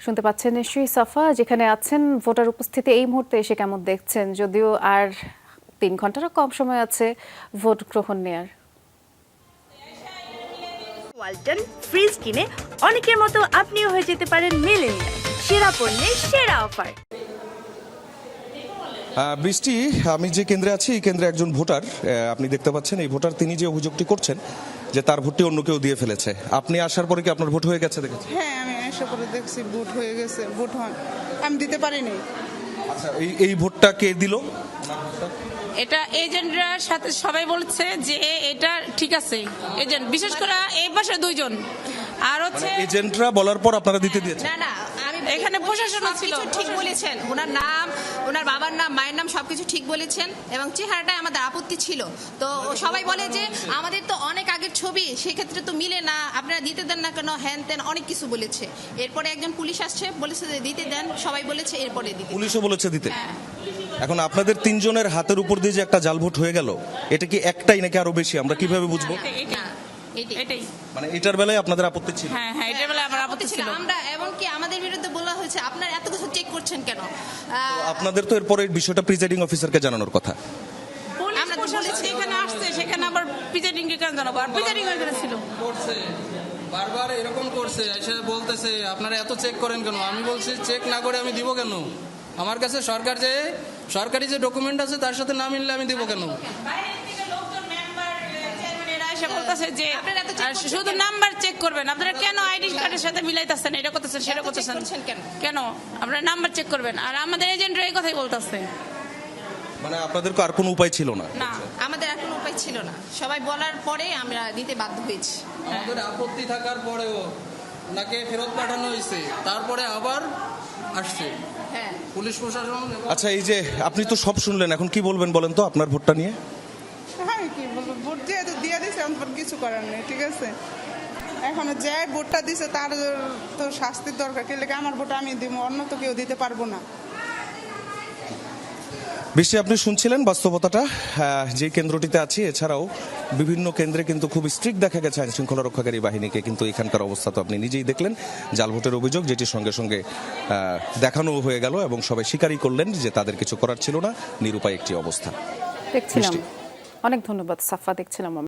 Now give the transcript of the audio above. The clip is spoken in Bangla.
শুনতে পাচ্ছেন নিশ্চয়ই সাফা, যেখানে আছেন ভোটার উপস্থিতি এই মুহূর্তে এসে কেমন দেখছেন, যদিও আর 3 ঘন্টারও কম সময় আছে ভোট গ্রহণ নেয়ার। ওয়ালটন ফ্রিজ কিনে অনেকের মতো আপনিও হয়ে যেতে পারেন মিলেনিয়াল। সেরা পণ্যের সেরা অফার। বৃষ্টি, আমি যে কেন্দ্রে আছি এই কেন্দ্রে একজন ভোটার, আপনি দেখতে পাচ্ছেন এই ভোটার, তিনি যে অভিযোগটি করছেন যে তার ভোটটি অন্য কেউ দিয়ে ফেলেছে। আপনি আসার পরে কি আপনার ভোট হয়ে গেছে দেখেছেন? হ্যাঁ, আমি এসে পরে দেখছি ভোট হয়ে গেছে, ভোট হয় আমি দিতে পারিনি। আচ্ছা, এই ভোটটা কে দিল? এটা এজেন্টরা সাথে সবাই বলছে যে এটা ঠিক আছে, এজেন্ট বিশেষ করে এই পাশে 2 জন আর হচ্ছে এজেন্টরা বলার পর আপনারা দিতে দিয়েছেন? না না, আমি এখানে প্রশাসন ছিল, ঠিক বলেছেন, ওনার নাম, ওনার বাবার নাম, মায়ের নাম সবকিছু ঠিক বলেছেন এবং চেহারাটাই আমাদের আপত্তি ছিল। তো সবাই বলে যে আমাদের তো অনেক আগের ছবি, সেক্ষেত্রে তো মিলে না, আপনারা দিতে দেন না কেন, হ্যান তেন অনেক কিছু বলেছে। এরপরে একজন পুলিশ আসছে, বলেছে যে দিতে দেন, সবাই বলেছে এরপরে দিতে। পুলিশও বলেছে দিতে। হ্যাঁ। এখন আপনাদের 3 জনের হাতের উপর দিয়ে যে একটা জাল ভোট হয়ে গেল, এটা কি একটাই নাকি আরো বেশি? আমরা কিভাবে বুঝবো? এটাই মানে এটার বেলায় আপনাদের আপত্তি ছিল? হ্যাঁ হ্যাঁ, এটার বেলা আমার আপত্তি ছিল। আমরা এমনকি আমাদের বিরুদ্ধে বলা হয়েছে আপনারা এত কিছু চেক করছেন কেন। আপনাদের তো এরপরে বিষয়টা প্রিজাইডিং অফিসারকে জানানোর কথা। আমরা বলেছি এখানে আসছে, সেখানে আবার প্রিজাইডিং কে কেন জানাবো? আর প্রিজাইডিং ওখানে ছিল, করছে বারবার এরকম করছে, এসে বলতেছে আপনারা এত চেক করেন কেন। আমি বলছি চেক না করে আমি দিব কেন? আমার কাছে সরকারি যে ডকুমেন্ট আছে তার সাথে না মিললে আমি দিব কেন? বলতেছে যে শুধু নাম্বার চেক করবেন, আপনারা কেন আইডি কার্ডের সাথে মিলাইতেছেন, এটা করতেছেন সেটা করতেছেন কেন? আপনারা নাম্বার চেক করবেন, আর আমাদের এজেন্টরা এই কথাই বলতেছে। মানে আপনাদের আর কোনো উপায় ছিল না? না, আমাদের আর কোনো উপায় ছিল না, সবাই বলার পরে আমরা দিতে বাধ্য হয়েছি। আমাদের আপত্তি থাকার পরেও নাকি ফেরত পাঠানো হয়েছে, তারপরে আবার আসছে হ্যাঁ, পুলিশ প্রশাসন। আচ্ছা, এই যে আপনি তো সব শুনলেন, এখন কি বলবেন বলেন তো আপনার ভোটটা নিয়ে? হ্যাঁ, কি বলবো, ভোট যেহেতু দিয়ে দিছে আমার কিছু করার নেই, ঠিক আছে। এখন যে ভোটটা দিছে তার তো শাস্তির দরকার, কে লেগে আমার ভোট আমি দিব, অন্য তো কেউ দিতে পারবো না। বেশি আপনি শুনছিলেন বাস্তবতাটা, যে কেন্দ্রটিতে আছি, এছাড়াও বিভিন্ন কেন্দ্রে কিন্তু খুব স্ট্রিক্ট দেখা গেছে আইন শৃঙ্খলা রক্ষাকারী বাহিনীকে, কিন্তু এখানকার অবস্থা তো আপনি নিজেই দেখলেন। জাল ভোটের অভিযোগ, যেটি সঙ্গে সঙ্গে দেখানো হয়ে গেল এবং সবাই স্বীকারই করলেন যে তাদের কিছু করার ছিল না, নিরুপায় একটি অবস্থা। দেখছিলাম, অনেক ধন্যবাদ সাফা, দেখছিলাম।